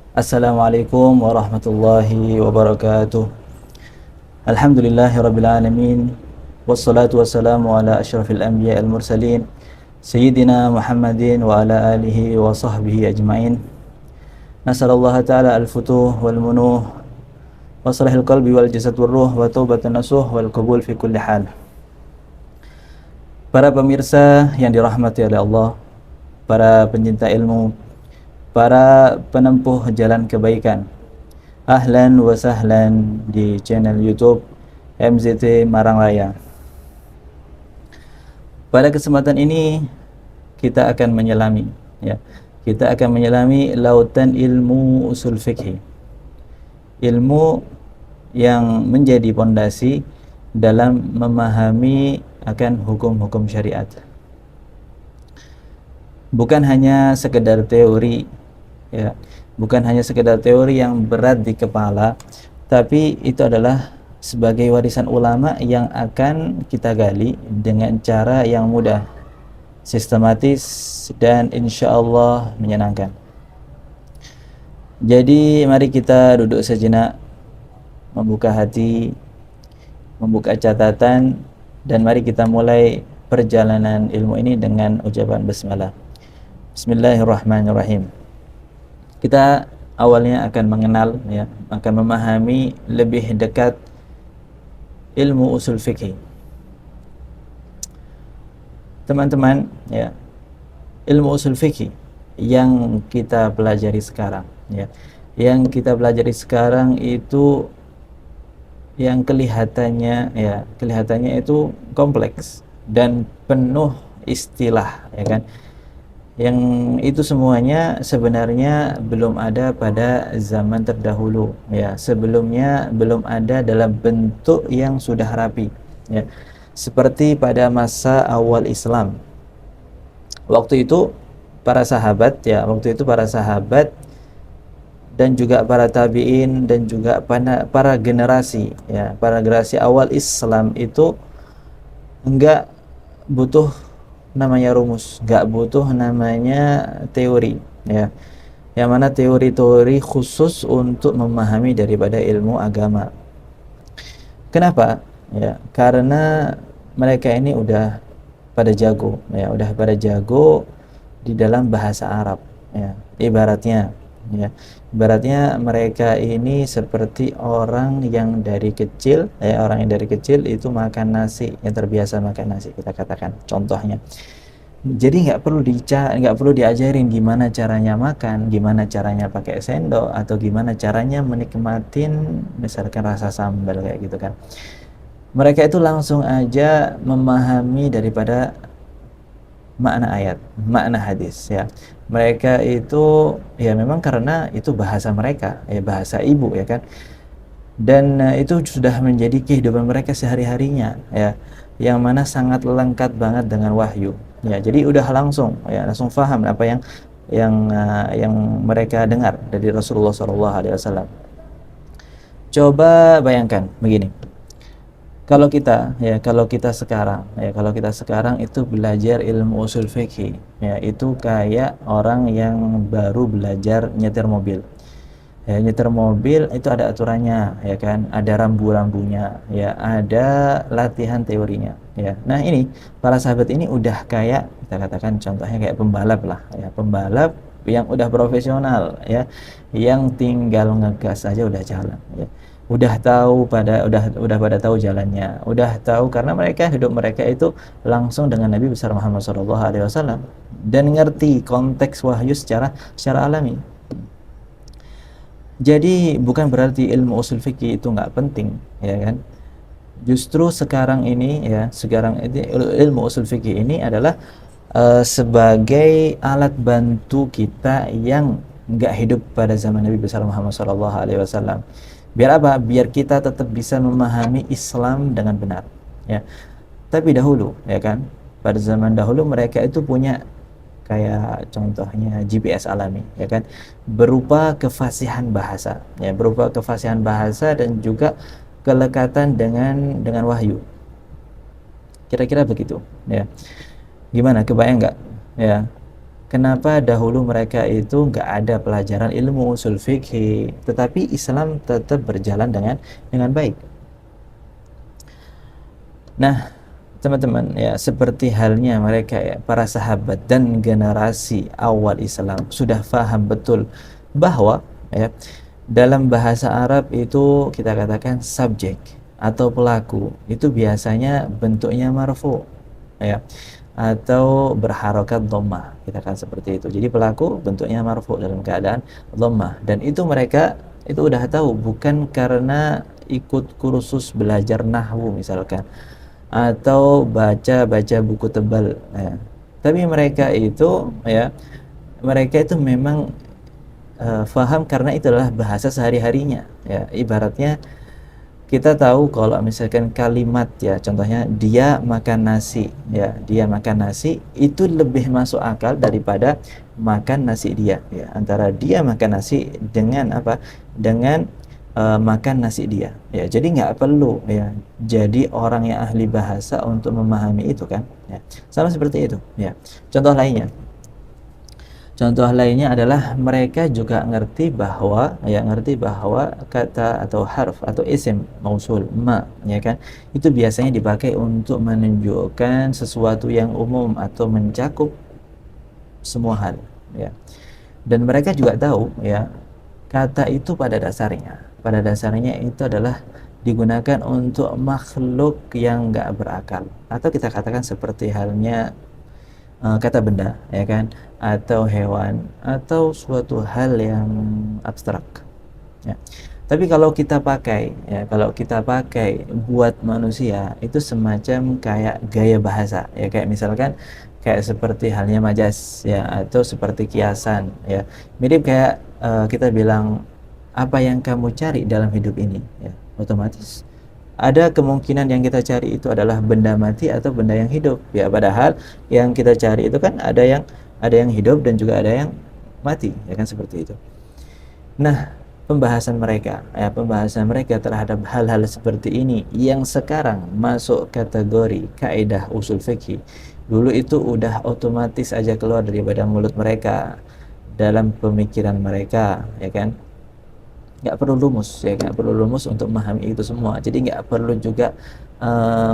Assalamualaikum warahmatullahi wabarakatuh. Alhamdulillahirabbil alamin. Wassalatu wassalamu ala asyrafil anbiya al mursalin sayyidina Muhammadin wa ala alihi wa sahbihi ajmain. Nasallallahu ta'ala al-futuh wal munuh wa salahil qalbi wal jasad wal ruh wa taubatan nasuh wal qabul fi kulli hal. Para pemirsa yang dirahmati oleh Allah, para pencinta ilmu, para penempuh jalan kebaikan, ahlan wa sahlan di channel YouTube MZT Marang Raya. Pada kesempatan ini kita akan menyelami, kita akan menyelami lautan ilmu usul fikih, ilmu yang menjadi pondasi dalam memahami akan hukum-hukum syariat. Bukan hanya sekedar teori, bukan hanya sekedar teori yang berat di kepala, tapi itu adalah sebagai warisan ulama yang akan kita gali dengan cara yang mudah, sistematis, dan insya Allah menyenangkan. Jadi mari kita duduk sejenak, membuka hati, membuka catatan, dan mari kita mulai perjalanan ilmu ini dengan ucapan basmalah. Bismillahirrahmanirrahim. Kita awalnya akan mengenal, akan memahami lebih dekat ilmu usul fikih. Teman-teman, ilmu usul fikih yang kita pelajari sekarang, yang kita pelajari sekarang itu yang kelihatannya itu kompleks dan penuh istilah, kan? Yang itu semuanya sebenarnya belum ada pada zaman terdahulu, sebelumnya belum ada dalam bentuk yang sudah rapi, seperti pada masa awal Islam. Waktu itu para sahabat, dan juga para tabi'in, dan juga para generasi, para generasi awal Islam itu enggak butuh namanya rumus, enggak butuh namanya teori, yang mana teori-teori khusus untuk memahami daripada ilmu agama. Kenapa? Karena mereka ini udah pada jago, di dalam bahasa Arab, ibaratnya mereka ini seperti orang yang dari kecil, itu makan nasi, yang terbiasa makan nasi, kita katakan contohnya. Jadi nggak perlu diajarin gimana caranya makan, gimana caranya pakai sendok, atau gimana caranya menikmatin misalkan rasa sambal kayak gitu kan. Mereka itu langsung aja memahami daripada makna ayat, makna hadis, Mereka itu memang karena itu bahasa mereka, bahasa ibu, kan. Dan itu sudah menjadi kehidupan mereka sehari-harinya, yang mana sangat lengkap banget dengan wahyu, Jadi udah langsung paham apa yang mereka dengar dari Rasulullah SAW. Coba bayangkan begini. Kalau kita sekarang itu belajar ilmu usul fikih, itu kayak orang yang baru belajar nyetir mobil. Nyetir mobil itu ada aturannya, kan? Ada rambu-rambunya, ada latihan teorinya, Nah, ini para sahabat ini udah kayak, kita katakan contohnya kayak pembalap lah, pembalap yang udah profesional, yang tinggal ngegas aja udah jalan, udah pada tahu jalannya, udah tahu, karena hidup mereka itu langsung dengan Nabi besar Muhammad SAW, dan ngerti konteks wahyu secara alami. Jadi bukan berarti ilmu usul fikih itu nggak penting, kan? Justru sekarang ini, ilmu usul fikih ini adalah sebagai alat bantu kita yang nggak hidup pada zaman Nabi besar Muhammad SAW. Biar apa? Biar kita tetap bisa memahami Islam dengan benar, Tapi dahulu, kan, pada zaman dahulu mereka itu punya kayak contohnya GPS alami, kan, berupa kefasihan bahasa, dan juga kelekatan dengan wahyu. Kira-kira begitu, Gimana, kebayang nggak, Kenapa dahulu mereka itu nggak ada pelajaran ilmu usul fikih, tetapi Islam tetap berjalan dengan baik. Nah, teman-teman, ya seperti halnya mereka ya, para sahabat dan generasi awal Islam sudah paham betul bahwa ya dalam bahasa Arab itu kita katakan subjek atau pelaku itu biasanya bentuknya marfu ya atau berharokat dhammah, kita kan seperti itu. Jadi pelaku bentuknya marfu dalam keadaan dhammah, dan itu mereka itu udah tahu, bukan karena ikut kursus belajar nahwu misalkan atau baca buku tebal ya. Tapi mereka itu memang faham karena itu adalah bahasa sehari-harinya ya. Ibaratnya kita tahu kalau misalkan kalimat ya, contohnya dia makan nasi ya, dia makan nasi itu lebih masuk akal daripada makan nasi dia ya. Antara dia makan nasi dengan apa, dengan makan nasi dia ya. Jadi nggak perlu ya jadi orang yang ahli bahasa untuk memahami itu kan ya. Sama seperti itu ya. Contoh lainnya adalah mereka juga ngerti bahwa kata atau harf atau isim mausul ma ya kan, itu biasanya dipakai untuk menunjukkan sesuatu yang umum atau mencakup semua hal ya. Dan mereka juga tahu ya kata itu pada dasarnya itu adalah digunakan untuk makhluk yang nggak berakal, atau kita katakan seperti halnya kata benda ya kan, atau hewan atau suatu hal yang abstrak ya. Tapi kalau kita pakai buat manusia itu semacam kayak gaya bahasa ya, kayak misalkan kayak seperti halnya majas ya, atau seperti kiasan ya, mirip kayak kita bilang apa yang kamu cari dalam hidup ini ya, otomatis ada kemungkinan yang kita cari itu adalah benda mati atau benda yang hidup ya, padahal yang kita cari itu kan ada yang hidup dan juga ada yang mati ya kan, seperti itu. Nah, pembahasan mereka terhadap hal-hal seperti ini yang sekarang masuk kategori kaidah usul fikih, dulu itu udah otomatis aja keluar daripada mulut mereka, dalam pemikiran mereka ya kan. Nggak perlu lumus untuk memahami itu semua. Jadi nggak perlu juga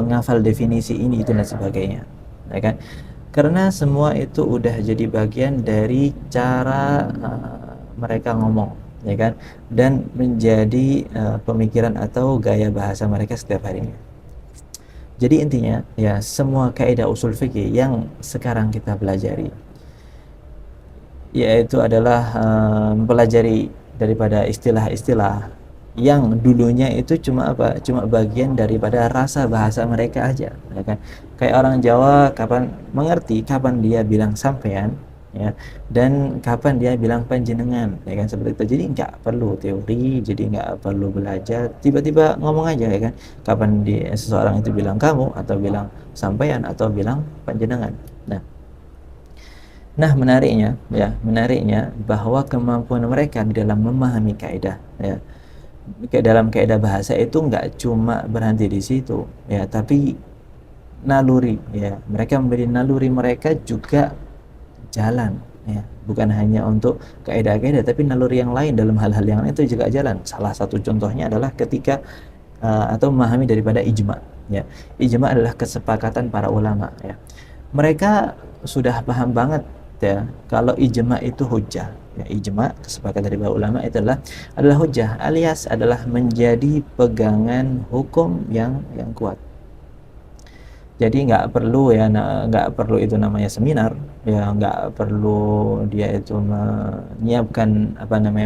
ngafal definisi ini itu dan sebagainya ya kan, karena semua itu udah jadi bagian dari cara mereka ngomong ya kan, dan menjadi pemikiran atau gaya bahasa mereka setiap harinya. Jadi intinya ya, semua kaidah usul fikih yang sekarang kita pelajari yaitu adalah mempelajari daripada istilah-istilah yang dulunya itu cuma bagian daripada rasa bahasa mereka aja ya kan. Kayak orang Jawa mengerti kapan dia bilang sampean ya, dan kapan dia bilang panjenengan ya kan, seperti itu. Jadi nggak perlu teori, jadi nggak perlu belajar, tiba-tiba ngomong aja ya kan, kapan seseorang itu bilang kamu atau bilang sampean atau bilang panjenengan. Nah, menariknya bahwa kemampuan mereka di dalam memahami kaidah ya, dalam kaidah bahasa itu nggak cuma berhenti di situ ya, tapi naluri ya, mereka memberi naluri mereka juga jalan ya, bukan hanya untuk kaidah-kaidah, tapi naluri yang lain dalam hal-hal yang lain itu juga jalan. Salah satu contohnya adalah ketika atau memahami daripada ijma ya. Ijma adalah kesepakatan para ulama ya. Mereka sudah paham banget ya kalau ijma itu hujjah ya. Ijma, kesepakatan dari para ulama, itu adalah hujjah, alias adalah menjadi pegangan hukum yang kuat. Jadi nggak perlu itu namanya seminar ya, nggak perlu dia itu menyiapkan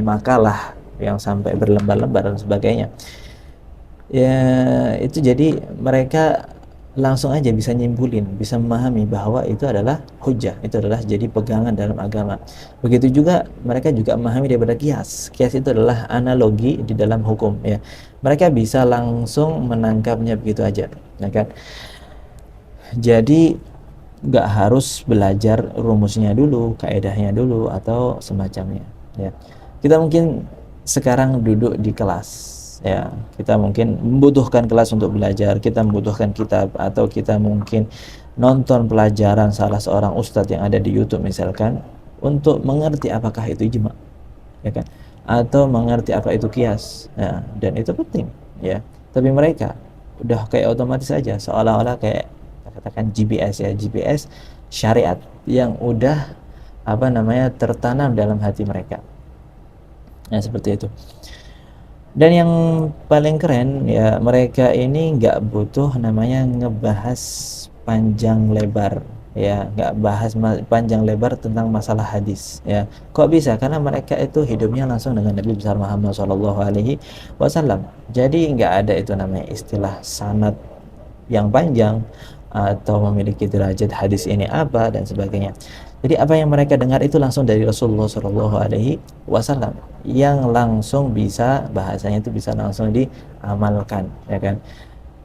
makalah yang sampai berlembar-lembar dan sebagainya ya. Itu jadi mereka langsung aja bisa nyimpulin, bisa memahami bahwa itu adalah hujjah, itu adalah jadi pegangan dalam agama. Begitu juga mereka juga memahami daripada kias. Kias itu adalah analogi di dalam hukum ya. Mereka bisa langsung menangkapnya begitu aja ya kan. Jadi nggak harus belajar rumusnya dulu, kaidahnya dulu atau semacamnya ya. Kita mungkin sekarang duduk di kelas ya, kita mungkin membutuhkan kelas untuk belajar, kita membutuhkan kitab, atau kita mungkin nonton pelajaran salah seorang ustadz yang ada di YouTube misalkan untuk mengerti apakah itu ijma, ya kan, atau mengerti apa itu kias, ya, dan itu penting, ya. Tapi mereka udah kayak otomatis aja, seolah-olah kayak kita katakan GPS, ya, GPS syariat yang udah apa namanya tertanam dalam hati mereka, ya, seperti itu. Dan yang paling keren, ya, mereka ini nggak butuh namanya ngebahas panjang lebar, ya, nggak bahas panjang lebar tentang masalah hadis, ya. Kok bisa? Karena mereka itu hidupnya langsung dengan Nabi besar Muhammad SAW. Jadi nggak ada itu namanya istilah sanad yang panjang atau memiliki derajat hadis ini apa dan sebagainya. Jadi apa yang mereka dengar itu langsung dari Rasulullah SAW, yang langsung bisa, bahasanya itu bisa langsung diamalkan, ya kan.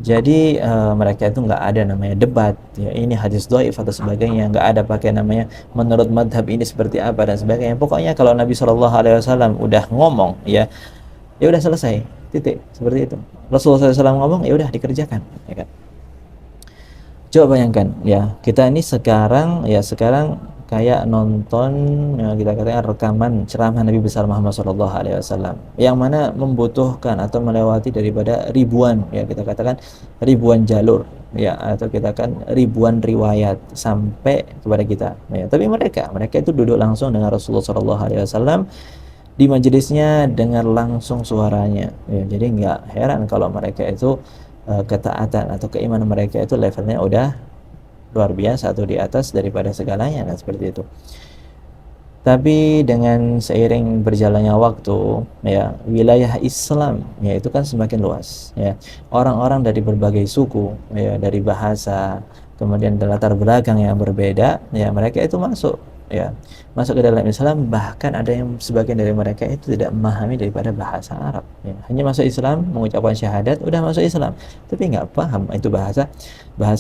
Jadi mereka itu nggak ada namanya debat, ya, ini hadis dhaif atau sebagainya, nggak ada pakai namanya menurut madhab ini seperti apa dan sebagainya. Pokoknya kalau Nabi SAW udah ngomong, ya, ya udah selesai, titik, seperti itu. Rasulullah SAW ngomong, ya udah dikerjakan, ya kan. Coba bayangkan, ya, kita ini sekarang, ya, sekarang kayak nonton, ya, kita katakan rekaman ceramah Nabi besar Muhammad SAW, yang mana membutuhkan atau melewati daripada ribuan, ya, kita katakan ribuan jalur, ya, atau kita kan ribuan riwayat sampai kepada kita, ya. Tapi mereka itu duduk langsung dengan Rasulullah SAW di majelisnya, dengar langsung suaranya, ya. Jadi nggak heran kalau mereka itu ketaatan atau keimanan mereka itu levelnya udah luar biasa atau di atas daripada segalanya, dan seperti itu. Tapi dengan seiring berjalannya waktu, ya, wilayah Islam, ya, itu kan semakin luas, ya. Orang-orang dari berbagai suku, ya, dari bahasa, kemudian dari latar belakang yang berbeda, ya, mereka itu masuk, ya, masuk ke dalam Islam. Bahkan ada yang sebagian dari mereka itu tidak memahami daripada bahasa Arab, ya. Hanya masuk Islam, mengucapkan syahadat, udah masuk Islam, tapi nggak paham itu bahasa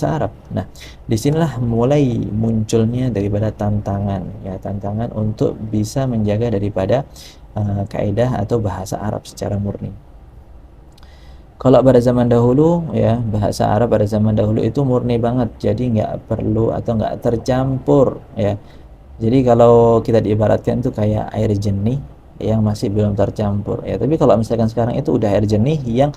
Arab. Nah, disinilah mulai munculnya daripada tantangan, ya, tantangan untuk bisa menjaga daripada kaidah atau bahasa Arab secara murni. Kalau pada zaman dahulu, ya, bahasa Arab pada zaman dahulu itu murni banget, jadi nggak perlu atau nggak tercampur, ya. Jadi kalau kita diibaratkan itu kayak air jernih yang masih belum tercampur, ya. Tapi kalau misalkan sekarang itu udah air jernih yang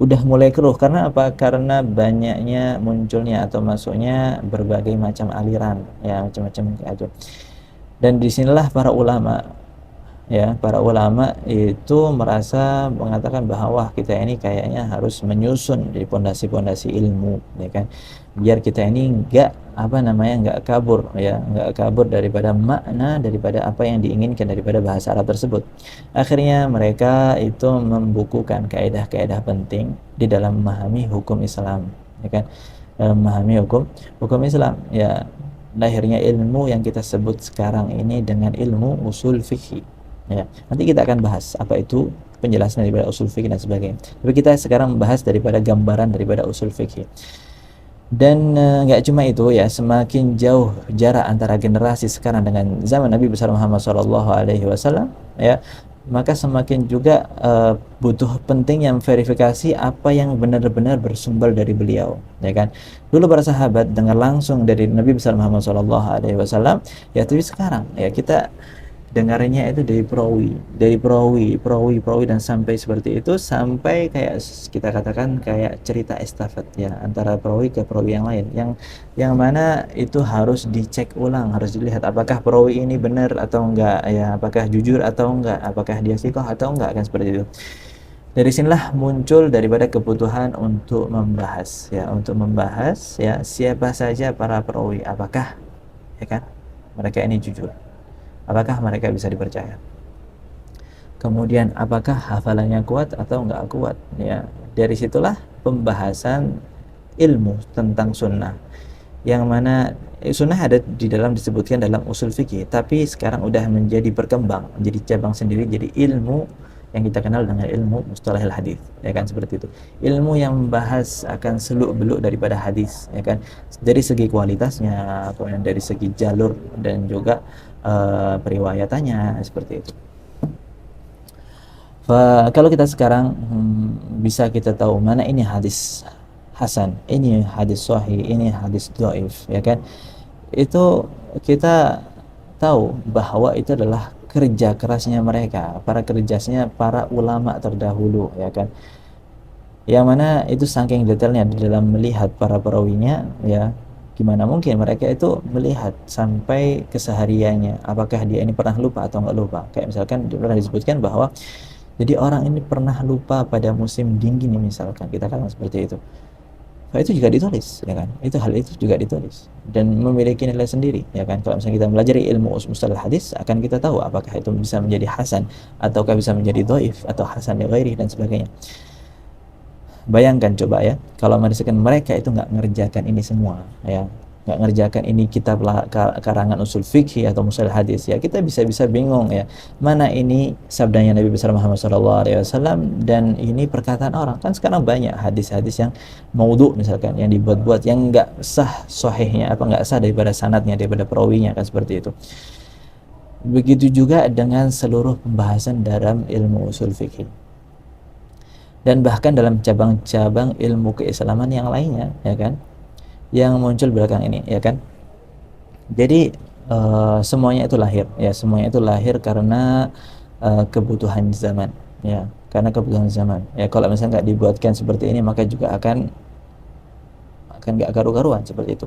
udah mulai keruh. Karena apa? Karena banyaknya munculnya atau masuknya berbagai macam aliran, ya, macam-macam kayak itu. Dan disinilah para ulama, ya, para ulama itu merasa mengatakan bahwa kita ini kayaknya harus menyusun di pondasi-pondasi ilmu, ya kan, biar kita ini nggak kabur, ya, nggak kabur daripada makna daripada apa yang diinginkan daripada bahasa Arab tersebut. Akhirnya mereka itu membukukan kaidah-kaidah penting di dalam memahami hukum Islam, ya kan, dalam memahami hukum Islam, ya. Lahirnya ilmu yang kita sebut sekarang ini dengan ilmu usul fikih, ya. Nanti kita akan bahas apa itu penjelasan daripada usul fikih dan sebagainya. Tapi kita sekarang membahas daripada gambaran daripada usul fikih. Dan nggak cuma itu, ya, semakin jauh jarak antara generasi sekarang dengan zaman Nabi besar Muhammad SAW, ya, maka semakin juga butuh penting yang verifikasi apa yang benar-benar bersumber dari beliau, ya kan. Dulu para sahabat dengar langsung dari Nabi besar Muhammad SAW, ya, tapi sekarang, ya, kita dengarnya itu dari perawi dan sampai seperti itu, sampai kayak kita katakan kayak cerita estafet, ya, antara perawi ke perawi yang lain, yang mana itu harus dicek ulang, harus dilihat apakah perawi ini benar atau enggak, ya, apakah jujur atau enggak, apakah dia sikoh atau enggak, kan, seperti itu. Dari sinilah muncul daripada kebutuhan untuk membahas, ya, siapa saja para perawi, apakah, ya kan, mereka ini jujur, apakah mereka bisa dipercaya, kemudian apakah hafalannya kuat atau enggak kuat, ya. Dari situlah pembahasan ilmu tentang sunnah, yang mana sunnah ada di dalam, disebutkan dalam usul fikih, tapi sekarang udah menjadi berkembang, menjadi cabang sendiri, jadi ilmu yang kita kenal dengan ilmu mustalahil hadis, ya kan, seperti itu. Ilmu yang membahas akan seluk-beluk daripada hadis, ya kan, dari segi kualitasnya, kemudian dari segi jalur dan juga periwayatannya, seperti itu. Kalau kita sekarang bisa kita tahu mana ini hadis hasan, ini hadis sahih, ini hadis dhaif, ya kan, itu kita tahu bahwa itu adalah kerja kerasnya mereka, para ulama terdahulu, ya kan, yang mana itu saking detailnya di dalam melihat para perawinya, ya, gimana mungkin mereka itu melihat sampai kesehariannya, apakah dia ini pernah lupa atau nggak lupa. Kayak misalkan pernah disebutkan bahwa jadi orang ini pernah lupa pada musim dingin, misalkan kita katakan seperti itu. Nah, itu juga ditulis, ya kan, hal itu juga ditulis dan memiliki nilai sendiri, ya kan. Kalau misalnya kita belajar ilmu mustalah hadis, akan kita tahu apakah itu bisa menjadi hasan ataukah bisa menjadi dhaif atau hasan li ghairi dan sebagainya. Bayangkan coba ya, kalau misalkan mereka itu nggak ngerjakan ini semua, ya, nggak ngerjakan ini kitab karangan usul fikih atau mustalah hadis, ya kita bisa bingung ya, mana ini sabdanya Nabi besar Muhammad SAW dan ini perkataan orang. Kan sekarang banyak hadis-hadis yang maudhu misalkan, yang dibuat-buat, yang nggak sah sahihnya, nggak sah daripada sanadnya, daripada perawinya, kan seperti itu. Begitu juga dengan seluruh pembahasan dalam ilmu usul fikih dan bahkan dalam cabang-cabang ilmu keislaman yang lainnya, ya kan, yang muncul belakang ini, ya kan. Jadi semuanya itu lahir, ya, semuanya itu lahir karena kebutuhan zaman, ya, karena kebutuhan zaman, ya. Kalau misalnya nggak dibuatkan seperti ini, maka juga akan nggak karu-karuan seperti itu.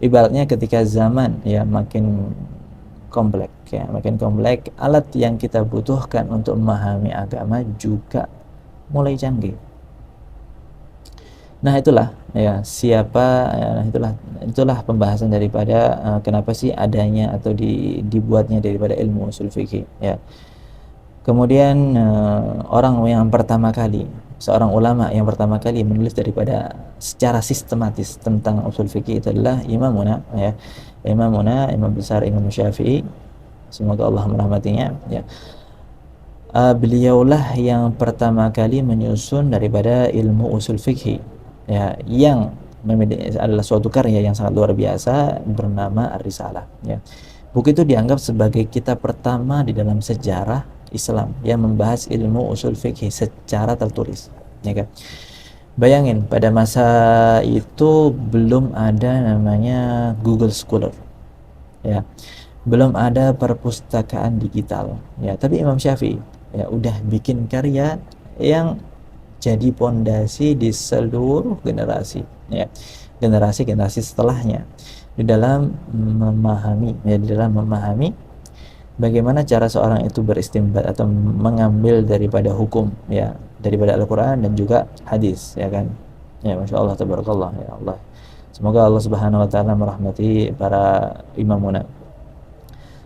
Ibaratnya ketika zaman, ya, makin kompleks, ya, makin kompleks, alat yang kita butuhkan untuk memahami agama juga mulai canggih. Nah itulah, ya, itulah pembahasan daripada kenapa sih adanya atau dibuatnya daripada ilmu usul fikih, ya. Kemudian seorang ulama yang pertama kali menulis daripada secara sistematis tentang usul fikih itu adalah Imam besar Imam Syafi'i, semoga Allah merahmatinya, ya. Beliaulah yang pertama kali menyusun daripada ilmu usul fikih, ya, yang adalah suatu karya yang sangat luar biasa bernama Ar-Risalah, ya. Buku itu dianggap sebagai kitab pertama di dalam sejarah Islam yang membahas ilmu usul fikih secara tertulis, ya kan. Bayangin, pada masa itu belum ada namanya Google Scholar, ya, belum ada perpustakaan digital, ya, tapi Imam Syafi'i, ya, udah bikin karya yang jadi pondasi di seluruh generasi, ya, generasi setelahnya di dalam memahami bagaimana cara seorang itu beristinbat atau mengambil daripada hukum, ya, daripada Al-Quran dan juga hadis, ya kan, ya. Masya Allah, tabarakallah, ya Allah, semoga Allah Subhanahu Wa Taala merahmati para imamuna.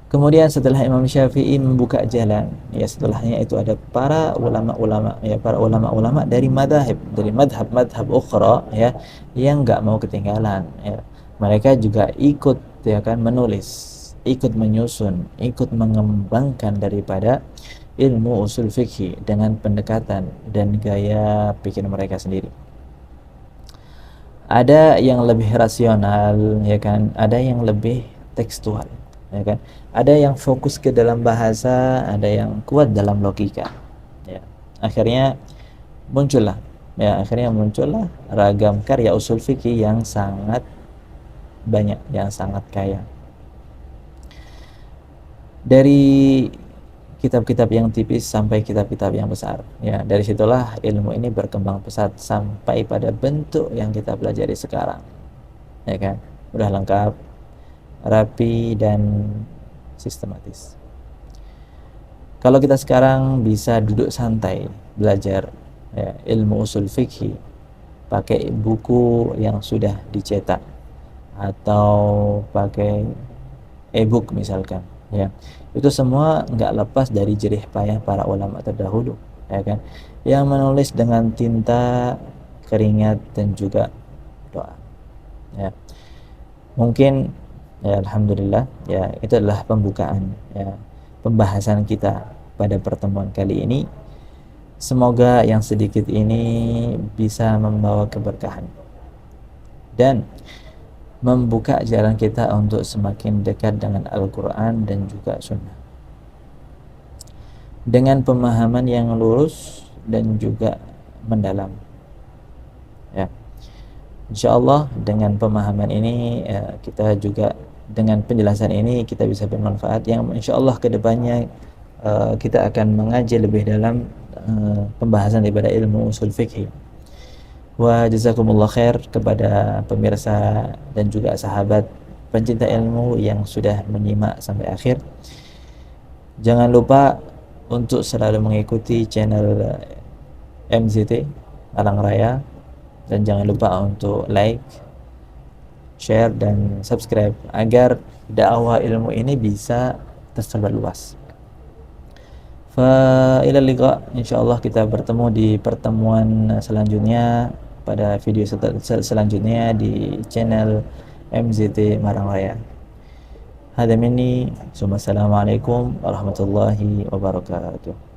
Kemudian setelah Imam Syafi'i membuka jalan, ya, setelahnya itu ada para ulama-ulama, ya, para ulama-ulama dari madhab ukhra, ya, yang nggak mau ketinggalan, ya. Mereka juga ikut, ya kan, menulis, ikut menyusun, ikut mengembangkan daripada ilmu usul fikih dengan pendekatan dan gaya pikir mereka sendiri. Ada yang lebih rasional, ya kan, ada yang lebih tekstual, ya kan, ada yang fokus ke dalam bahasa, ada yang kuat dalam logika, ya. Akhirnya muncullah ragam karya usul fikih yang sangat banyak, yang sangat kaya, dari kitab-kitab yang tipis sampai kitab-kitab yang besar, ya. Dari situlah ilmu ini berkembang pesat sampai pada bentuk yang kita pelajari sekarang, ya kan, udah lengkap, rapi dan sistematis. Kalau kita sekarang bisa duduk santai belajar, ya, ilmu usul fikih pakai buku yang sudah dicetak atau pakai e-book misalkan, ya, itu semua nggak lepas dari jerih payah para ulama terdahulu, ya kan, yang menulis dengan tinta, keringat dan juga doa, ya. Mungkin, ya, alhamdulillah, ya, itu adalah pembukaan, ya, pembahasan kita pada pertemuan kali ini. Semoga yang sedikit ini bisa membawa keberkahan dan membuka jalan kita untuk semakin dekat dengan Al-Quran dan juga Sunnah dengan pemahaman yang lurus dan juga mendalam, ya. Insya Allah dengan pemahaman ini, ya, kita juga dengan penjelasan ini kita bisa bermanfaat, yang insya Allah kedepannya kita akan mengaji lebih dalam pembahasan daripada ilmu usul fikih. Wa jazakumullah khair kepada pemirsa dan juga sahabat pencinta ilmu yang sudah menyimak sampai akhir. Jangan lupa untuk selalu mengikuti channel MZT Malang Raya, dan jangan lupa untuk like, share, dan subscribe agar dakwah ilmu ini bisa tersebar luas. Fa ila liqa, insyaallah kita bertemu di pertemuan selanjutnya pada video selanjutnya di channel MZT Malang Raya. Hada minni, assalamualaikum warahmatullahi wabarakatuh.